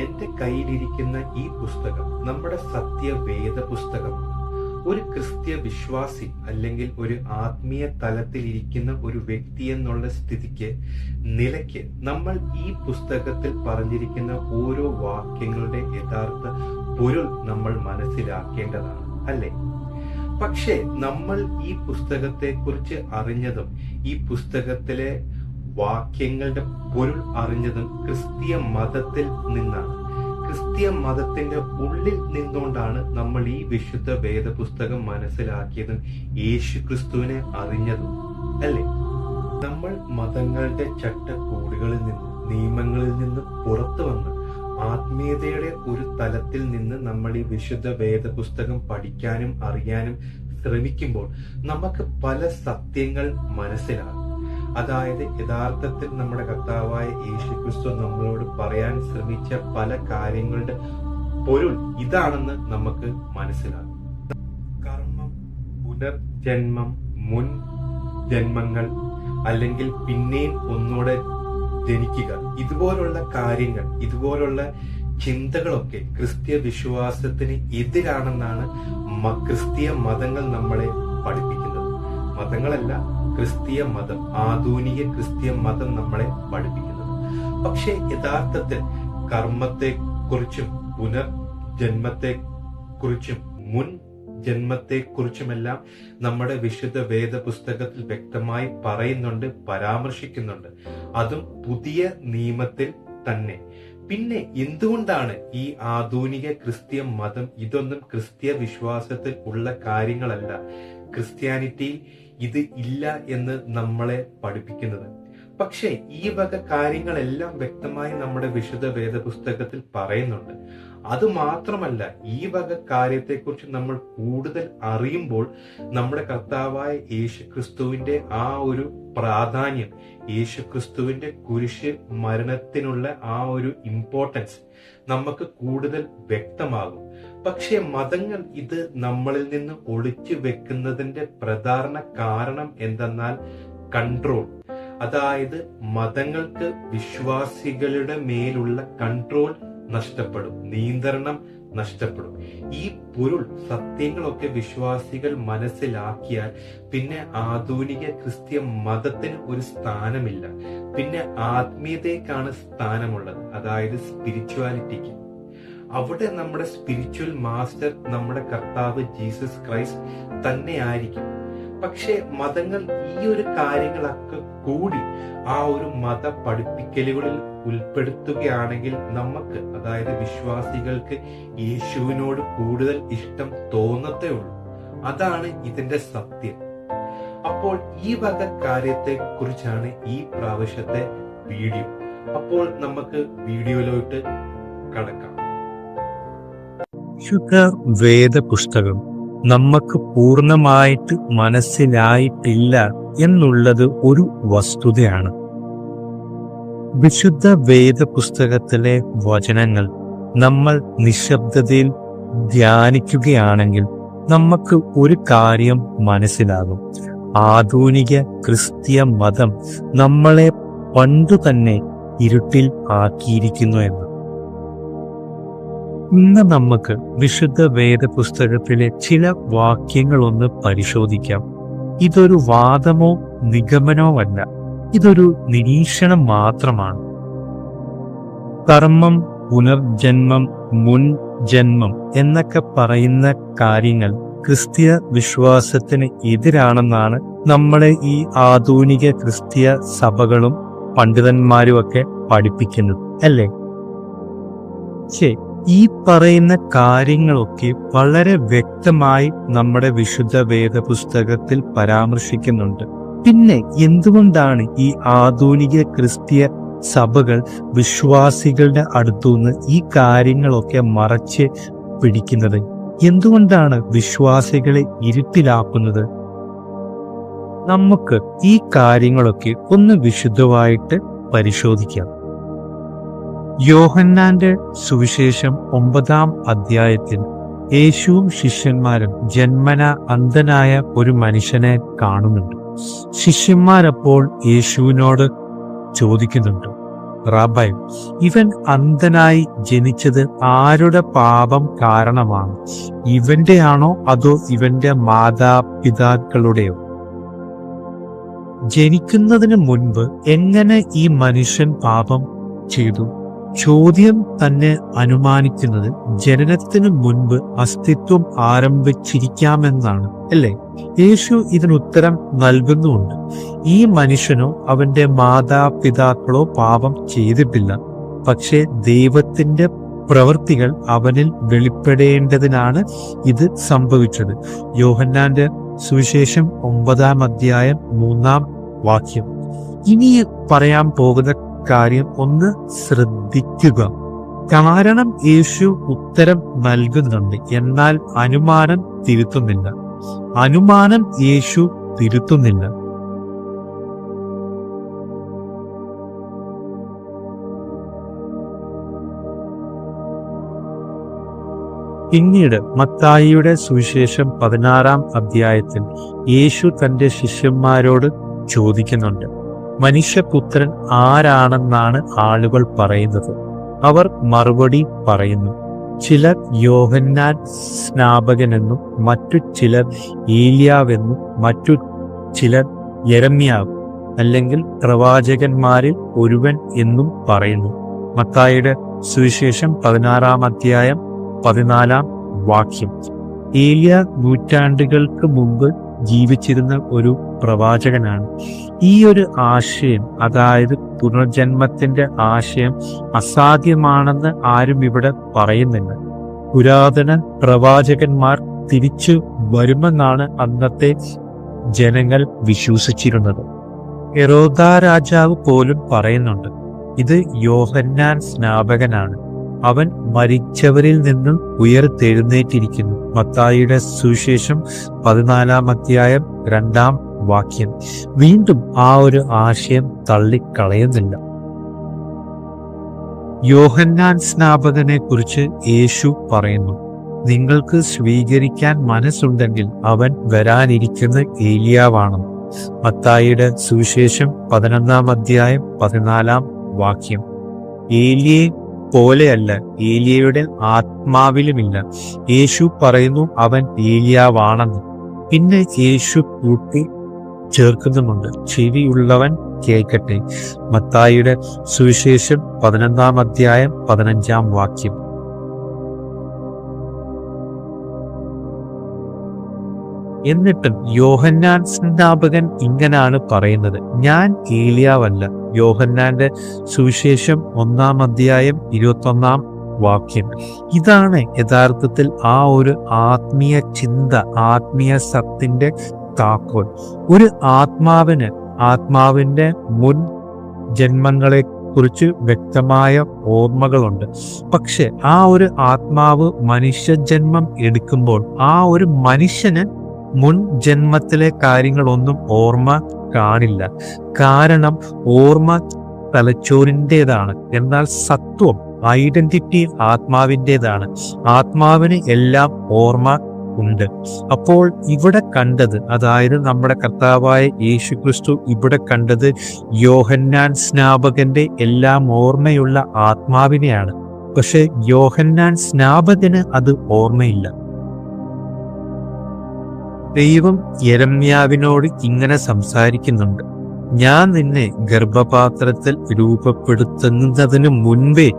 എന്റെ കയ്യിലിരിക്കുന്ന ഈ പുസ്തകം നമ്മുടെ സത്യവേദ പുസ്തകമാണ്. ഒരു ക്രിസ്ത്യ വിശ്വാസി അല്ലെങ്കിൽ ഒരു ആത്മീയ തലത്തിൽ ഇരിക്കുന്ന ഒരു വ്യക്തി എന്നുള്ള നിലയ്ക്ക് നമ്മൾ ഈ പുസ്തകത്തിൽ പറഞ്ഞിരിക്കുന്ന ഓരോ വാക്യങ്ങളുടെ യഥാർത്ഥ പൊരുൾ നമ്മൾ മനസ്സിലാക്കേണ്ടതാണ്, അല്ലേ? പക്ഷേ നമ്മൾ ഈ പുസ്തകത്തെ കുറിച്ച് അറിഞ്ഞതും ഈ പുസ്തകത്തിലെ വാക്യങ്ങളുടെ പൊരുൾ അറിഞ്ഞതും ക്രിസ്തീയ മതത്തിൽ നിന്നാണ്. ക്രിസ്തീയ മതത്തിന്റെ ഉള്ളിൽ നിന്നുകൊണ്ടാണ് നമ്മൾ ഈ വിശുദ്ധ വേദപുസ്തകം മനസ്സിലാക്കിയതും യേശു ക്രിസ്തുവിനെ അറിഞ്ഞതും, അല്ലേ? നമ്മൾ മതങ്ങളുടെ ചട്ടക്കൂടുകളിൽ നിന്ന്, നിയമങ്ങളിൽ നിന്ന് പുറത്തു വന്ന് ആത്മീയതയുടെ ഒരു തലത്തിൽ നിന്ന് നമ്മൾ ഈ വിശുദ്ധ വേദപുസ്തകം പഠിക്കാനും അറിയാനും ശ്രമിക്കുമ്പോൾ നമുക്ക് പല സത്യങ്ങൾ മനസ്സിലാകും. അതായത് യഥാർത്ഥത്തിൽ നമ്മുടെ കർത്താവായ യേശുക്രിസ്തു നമ്മളോട് പറയാൻ ശ്രമിച്ച പല കാര്യങ്ങളുടെ പൊരുൾ ഇതാണെന്ന് നമുക്ക് മനസ്സിലാകും. കർമ്മം, പുനർജന്മം, മുൻ ജന്മങ്ങൾ, അല്ലെങ്കിൽ പിന്നെയും ഒന്നുകൂടെ ജനിക്കുക, ഇതുപോലുള്ള കാര്യങ്ങൾ, ഇതുപോലുള്ള ചിന്തകളൊക്കെ ക്രിസ്തീയ വിശ്വാസത്തിന് എതിരാണെന്നാണ് ക്രിസ്തീയ മതങ്ങൾ നമ്മളെ പഠിപ്പിക്കുന്നത്. മതങ്ങളല്ല, ക്രിസ്തീയ മതം, ആധുനിക ക്രിസ്തീയ മതം നമ്മളെ പഠിപ്പിക്കുന്നത്. പക്ഷെ യഥാർത്ഥത്തിൽ കർമ്മത്തെക്കുറിച്ചും പുനർജന്മത്തെക്കുറിച്ചും മുൻ ജന്മത്തെക്കുറിച്ചുമെല്ലാം നമ്മുടെ വിശുദ്ധ വേദപുസ്തകത്തിൽ വ്യക്തമായി പറയുന്നുണ്ട്, പരാമർശിക്കുന്നുണ്ട്. അതും പുതിയ നിയമത്തിൽ തന്നെ. പിന്നെ എന്തുകൊണ്ടാണ് ഈ ആധുനിക ക്രിസ്തീയ മതം ഇതൊന്നും ക്രിസ്തീയ വിശ്വാസത്തിൽ ഉള്ള കാര്യങ്ങളല്ല, ക്രിസ്ത്യാനിറ്റിയിൽ ഇത് ഇല്ല എന്ന് നമ്മളെ പഠിപ്പിക്കുന്നത്? പക്ഷെ ഈ വക കാര്യങ്ങളെല്ലാം വ്യക്തമായി നമ്മുടെ വിശുദ്ധ വേദപുസ്തകത്തിൽ പറയുന്നുണ്ട്. അത് മാത്രമല്ല, ഈ വക കാര്യത്തെക്കുറിച്ച് നമ്മൾ കൂടുതൽ അറിയുമ്പോൾ നമ്മുടെ കർത്താവായ യേശുക്രിസ്തുവിന്റെ ആ ഒരു പ്രാധാന്യം, യേശുക്രിസ്തുവിന്റെ കുരിശ് മരണത്തിനുള്ള ആ ഒരു ഇമ്പോർട്ടൻസ് നമുക്ക് കൂടുതൽ വ്യക്തമാകും. പക്ഷെ മതങ്ങൾ ഇത് നമ്മളിൽ നിന്ന് ഒളിച്ചു വെക്കുന്നതിന്റെ പ്രധാന കാരണം എന്തെന്നാൽ കൺട്രോൾ. അതായത് മതങ്ങൾക്ക് വിശ്വാസികളുടെ മേലുള്ള കൺട്രോൾ നഷ്ടപ്പെടും, നിയന്ത്രണം നഷ്ടപ്പെടും. ഈ പൊരുൾ സത്യങ്ങളൊക്കെ വിശ്വാസികൾ മനസ്സിലാക്കിയാൽ പിന്നെ ആധുനിക ക്രിസ്തീയ മതത്തിന് ഒരു സ്ഥാനമില്ല. പിന്നെ ആത്മീയതയ്ക്കാണ് സ്ഥാനമുള്ളത്, അതായത് സ്പിരിച്വാലിറ്റിക്ക്. അവിടെ നമ്മുടെ സ്പിരിച്വൽ മാസ്റ്റർ നമ്മുടെ കർത്താവ് ജീസസ് ക്രൈസ്റ്റ് തന്നെ ആയിരിക്കും. പക്ഷെ മതങ്ങൾ ഈ ഒരു കാര്യങ്ങളൊക്കെ കൂടി ആ ഒരു മത പഠിപ്പിക്കലുകളിൽ ഉൾപ്പെടുത്തുകയാണെങ്കിൽ നമുക്ക്, അതായത് വിശ്വാസികൾക്ക് യേശുവിനോട് കൂടുതൽ ഇഷ്ടം തോന്നത്തേ ഉള്ളൂ. അതാണ് ഇതിന്റെ സത്യം. അപ്പോൾ ഈ വക കാര്യത്തെ കുറിച്ചാണ് ഈ പ്രാവശ്യത്തെ വീഡിയോ. അപ്പോൾ നമുക്ക് വീഡിയോയിലോട്ട് കടക്കാം. ശുദ്ധ വേദ പുസ്തകം നമുക്ക് പൂർണ്ണമായിട്ട് മനസ്സിലായിട്ടില്ല എന്നുള്ളത് ഒരു വസ്തുതയാണ്. വിശുദ്ധ വേദ പുസ്തകത്തിലെ വചനങ്ങൾ നമ്മൾ നിശബ്ദതയിൽ ധ്യാനിക്കുകയാണെങ്കിൽ നമുക്ക് ഒരു കാര്യം മനസ്സിലാകും. ആധുനിക ക്രിസ്തീയ മതം നമ്മളെ പണ്ടു തന്നെ ഇരുട്ടിൽ ആക്കിയിരിക്കുന്നു എന്ന്. ഇന്ന് നമുക്ക് വിശുദ്ധ വേദ പുസ്തകത്തിലെ ചില വാക്യങ്ങളൊന്ന് പരിശോധിക്കാം. ഇതൊരു വാദമോ നിഗമനമോ അല്ല, ഇതൊരു നിരീക്ഷണം മാത്രമാണ്. കർമ്മം, പുനർജന്മം, മുൻ ജന്മം എന്നൊക്കെ പറയുന്ന കാര്യങ്ങൾ ക്രിസ്തീയ വിശ്വാസത്തിന് എതിരാണെന്നാണ് നമ്മളെ ഈ ആധുനിക ക്രിസ്തീയ സഭകളും പണ്ഡിതന്മാരുമൊക്കെ പഠിപ്പിക്കുന്നത്, അല്ലേ? ശരി, ഈ പറയുന്ന കാര്യങ്ങളൊക്കെ വളരെ വ്യക്തമായി നമ്മുടെ വിശുദ്ധ വേദപുസ്തകത്തിൽ പരാമർശിക്കുന്നുണ്ട്. പിന്നെ എന്തുകൊണ്ടാണ് ഈ ആധുനിക ക്രിസ്തീയ സഭകൾ വിശ്വാസികളുടെ അടുത്തുനിന്ന് ഈ കാര്യങ്ങളൊക്കെ മറച്ച് പിടിക്കുന്നത്? എന്തുകൊണ്ടാണ് വിശ്വാസികളെ ഇരുട്ടിലാക്കുന്നത്? നമുക്ക് ഈ കാര്യങ്ങളൊക്കെ ഒന്ന് വിശുദ്ധമായിട്ട് പരിശോധിക്കാം. യോഹന്നാന്റെ സുവിശേഷം 9-ാം അധ്യായത്തിൽ യേശുവും ശിഷ്യന്മാരും ജന്മന അന്ധനായ ഒരു മനുഷ്യനെ കാണുന്നുണ്ട്. ശിഷ്യന്മാരപ്പോൾ യേശുവിനോട് ചോദിക്കുന്നുണ്ട്, റാബൈ, ഇവൻ അന്ധനായി ജനിച്ചത് ആരുടെ പാപം കാരണമാണ്? ഇവന്റെയാണോ അതോ ഇവന്റെ മാതാപിതാക്കളുടെയോ? ജനിക്കുന്നതിന് മുൻപ് എങ്ങനെ ഈ മനുഷ്യൻ പാപം ചെയ്തു? ചോദ്യം തന്നെ അനുമാനിക്കുന്നത് ജനനത്തിനു മുൻപ് അസ്തിത്വം ആരംഭിച്ചിരിക്കാമെന്നാണ്, അല്ലേ? യേശു ഇതിനുത്തരം നൽകുന്നുമുണ്ട്. ഈ മനുഷ്യനോ അവന്റെ മാതാപിതാക്കളോ പാപം ചെയ്തിട്ടില്ല, പക്ഷേ ദൈവത്തിന്റെ പ്രവൃത്തികൾ അവനിൽ വെളിപ്പെടേണ്ടതിനാണ് ഇത് സംഭവിച്ചത്. യോഹന്നാന്റെ സുവിശേഷം 9:3 ഇനി പറയാൻ പോകുന്ന കാര്യം ഒന്ന് ശ്രദ്ധിക്കുക. കാരണം യേശു ഉത്തരം നൽകുന്നുണ്ട്, എന്നാൽ അനുമാനം തിരുത്തുന്നില്ല. യേശു തിരുത്തുന്നില്ല. പിന്നീട് മത്തായിയുടെ സുവിശേഷം 16 യേശു തന്റെ ശിഷ്യന്മാരോട് ചോദിക്കുന്നുണ്ട്, മനുഷ്യപുത്രൻ ആരാണെന്നാണ് ആളുകൾ പറയുന്നത്? അവർ മറുപടി പറയുന്നു, ചിലർ യോഹന്നാൻ സ്നാപകനെന്നും മറ്റു ചിലർ ഏലിയാവെന്നും മറ്റു ചിലർ യെരമ്യാവ് അല്ലെങ്കിൽ പ്രവാചകന്മാരിൽ ഒരുവൻ എന്നും പറയുന്നു. മത്തായിയുടെ സുവിശേഷം 16:14 ഏലിയ നൂറ്റാണ്ടുകൾക്ക് മുമ്പ് ജീവിച്ചിരുന്ന ഒരു പ്രവാചകനാണ്. ഈ ഒരു ആശയം, അതായത് പുനർജന്മത്തിന്റെ ആശയം അസാധ്യമാണെന്ന് ആരും ഇവിടെ പറയുന്നില്ല. പുരാതന പ്രവാചകന്മാർ തിരിച്ചു വരുമെന്നാണ് അന്നത്തെ ജനങ്ങൾ വിശ്വസിച്ചിരുന്നത്. ഹെരോദാ രാജാവ് പോലും പറയുന്നുണ്ട്, ഇത് യോഹന്നാൻ സ്നാപകനാണ്, അവൻ മരിച്ചവരിൽ നിന്നും ഉയർത്തെഴുന്നേറ്റിരിക്കുന്നു. മത്തായിയുടെ സുവിശേഷം 14:2 വീണ്ടും ആ ഒരു ആശയം തള്ളിക്കളയുന്നില്ല. യോഹന്നാൻ സ്നാപകനെ കുറിച്ച് യേശു പറയുന്നു, നിങ്ങൾക്ക് സ്വീകരിക്കാൻ മനസ്സുണ്ടെങ്കിൽ അവൻ വരാനിരിക്കുന്ന ഏലിയാവാണ്. മത്തായിയുടെ സുവിശേഷം 11:14 ഏലിയെ പോലെയല്ല, ഏലിയയുടെ ആത്മാവിലുമില്ല. യേശു പറയുന്നു അവൻ ഏലിയാവാണെന്ന്. പിന്നെ യേശു കൂട്ടി ചേർക്കുന്നുമുണ്ട്, ചെവിയുള്ളവൻ കേൾക്കട്ടെ. മത്തായിയുടെ സുവിശേഷം 11:15 എന്നിട്ടും യോഹന്നാൻ സ്നാപകൻ ഇങ്ങനാണ് പറയുന്നത്, ഞാൻ ഏലിയാവല്ല. യോഹന്നാന്റെ സുവിശേഷം 1:21 ഇതാണ് യഥാർത്ഥത്തിൽ ആ ഒരു ആത്മീയ ചിന്ത, ആത്മീയ സത്തിന്റെ താക്കോൽ. ഒരു ആത്മാവിന്റെ മുൻ ജന്മങ്ങളെ കുറിച്ച് വ്യക്തമായ ഓർമ്മകളുണ്ട്. പക്ഷെ ആ ഒരു ആത്മാവ് മനുഷ്യജന്മം എടുക്കുമ്പോൾ ആ ഒരു മനുഷ്യന് മുൻ ജന്മത്തിലെ കാര്യങ്ങളൊന്നും ഓർമ്മ കാണില്ല. കാരണം ഓർമ്മ തലച്ചോറിൻ്റെതാണ്, എന്നാൽ സത്വം, ഐഡന്റിറ്റി ആത്മാവിൻ്റെതാണ്. ആത്മാവിന് എല്ലാം ഓർമ്മ ഉണ്ട്. അപ്പോൾ ഇവിടെ കണ്ടത്, അതായത് നമ്മുടെ കർത്താവായ യേശുക്രിസ്തു ഇവിടെ കണ്ടത് യോഹന്നാൻ സ്നാപകന്റെ എല്ലാം ഓർമ്മയുള്ള ആത്മാവിനെയാണ്. പക്ഷെ യോഹന്നാൻ സ്നാപകന് അത് ഓർമ്മയില്ല. ദൈവം യെരമ്യാവിനോട് ഇങ്ങനെ സംസാരിക്കുന്നുണ്ട്, ഞാൻ നിന്നെ ഗർഭപാത്രത്തിൽ രൂപപ്പെടുത്തുന്നതിന് മുൻപേ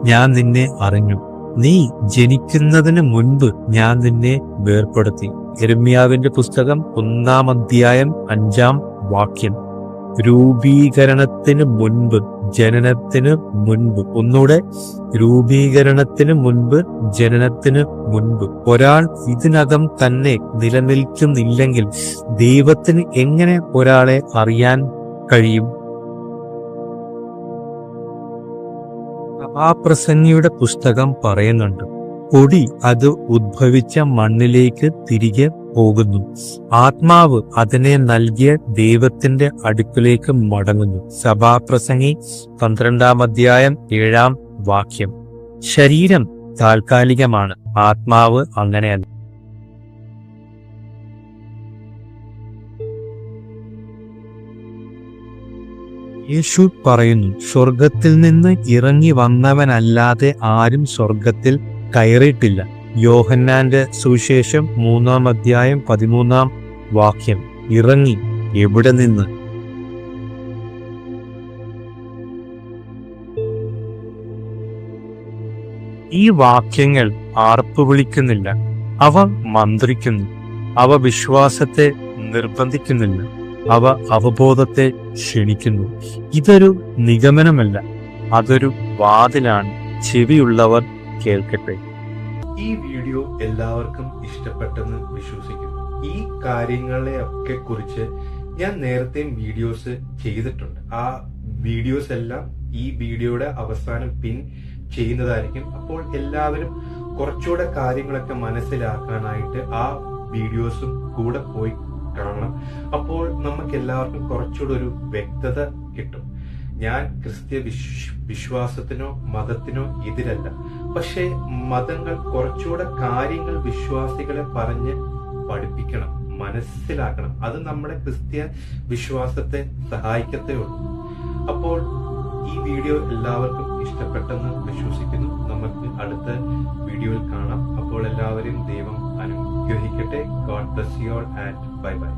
ഞാൻ നിന്നെ അറിഞ്ഞു, നീ ജനിക്കുന്നതിന് മുൻപ് ഞാൻ നിന്നെ വേർപ്പെടുത്തി. യെരമ്യാവിന്റെ പുസ്തകം 1:5 രൂപീകരണത്തിന് മുൻപ്, ജനനത്തിന് മുൻപ്. ഒന്നുകൂടെ, രൂപീകരണത്തിന് മുൻപ്, ജനനത്തിന് മുൻപ്. ഒരാൾ ഇതിനകം തന്നെ നിലനിൽക്കുന്നില്ലെങ്കിൽ ദൈവത്തിന് എങ്ങനെ ഒരാളെ അറിയാൻ കഴിയും? സഭാപ്രസംഗിയുടെ പുസ്തകം പറയുന്നുണ്ട്, പൊടി അത് ഉദ്ഭവിച്ച മണ്ണിലേക്ക് തിരികെ പോകുന്നു, ആത്മാവ് അതിനെ നൽകിയ ദൈവത്തിന്റെ അടുക്കിലേക്ക് മടങ്ങുന്നു. സഭാപ്രസംഗി 12:7 ശരീരം താൽക്കാലികമാണ്, ആത്മാവ് അങ്ങനെയല്ല. യേശു പറയുന്നു, സ്വർഗത്തിൽ നിന്ന് ഇറങ്ങി വന്നവനല്ലാതെ ആരും സ്വർഗത്തിൽ കയറിയിട്ടില്ല. യോഹന്നാന്റെ സുവിശേഷം 3-13 ഇറങ്ങി എവിടെ നിന്ന്? ഈ വാക്യങ്ങൾ ആർപ്പ് വിളിക്കുന്നില്ല, അവ മന്ത്രിക്കുന്നു. അവ വിശ്വാസത്തെ നിർബന്ധിക്കുന്നില്ല, അവ അവബോധത്തെ ക്ഷണിക്കുന്നു. ഇതൊരു നിഗമനമല്ല, അതൊരു വാതിലാണ്. ചെവിയുള്ളവർ കേൾക്കട്ടെ. ഈ വീഡിയോ എല്ലാവർക്കും ഇഷ്ടപ്പെട്ടെന്ന് വിശ്വസിക്കുന്നു. ഈ കാര്യങ്ങളെയൊക്കെ കുറിച്ച് ഞാൻ നേരത്തെയും വീഡിയോസ് ചെയ്തിട്ടുണ്ട്. ആ വീഡിയോസ് എല്ലാം ഈ വീഡിയോയുടെ അവസാനം പിൻ ചെയ്യുന്നതായിരിക്കും. അപ്പോൾ എല്ലാവരും കുറച്ചുകൂടെ കാര്യങ്ങളൊക്കെ മനസ്സിലാക്കാനായിട്ട് ആ വീഡിയോസും കൂടെ പോയി കാണണം. അപ്പോൾ നമുക്ക് എല്ലാവർക്കും കുറച്ചുകൂടെ ഒരു വ്യക്തത കിട്ടും. ഞാൻ ക്രിസ്ത്യ വിശ്വാസത്തിനോ മതത്തിനോ എതിരല്ല. പക്ഷേ മതങ്ങൾ കുറച്ചുകൂടെ കാര്യങ്ങൾ വിശ്വാസികളെ പറഞ്ഞ് പഠിപ്പിക്കണം, മനസ്സിലാക്കണം. അത് നമ്മുടെ ക്രിസ്ത്യ വിശ്വാസത്തെ സഹായിക്കത്തേ ഉള്ളൂ. അപ്പോൾ ഈ വീഡിയോ എല്ലാവർക്കും ഇഷ്ടപ്പെട്ടെന്ന് വിശ്വസിക്കുന്നു. നമുക്ക് അടുത്ത വീഡിയോയിൽ കാണാം. അപ്പോൾ എല്ലാവരെയും ദൈവം അനുഗ്രഹിക്കട്ടെ. God bless you all and bye bye.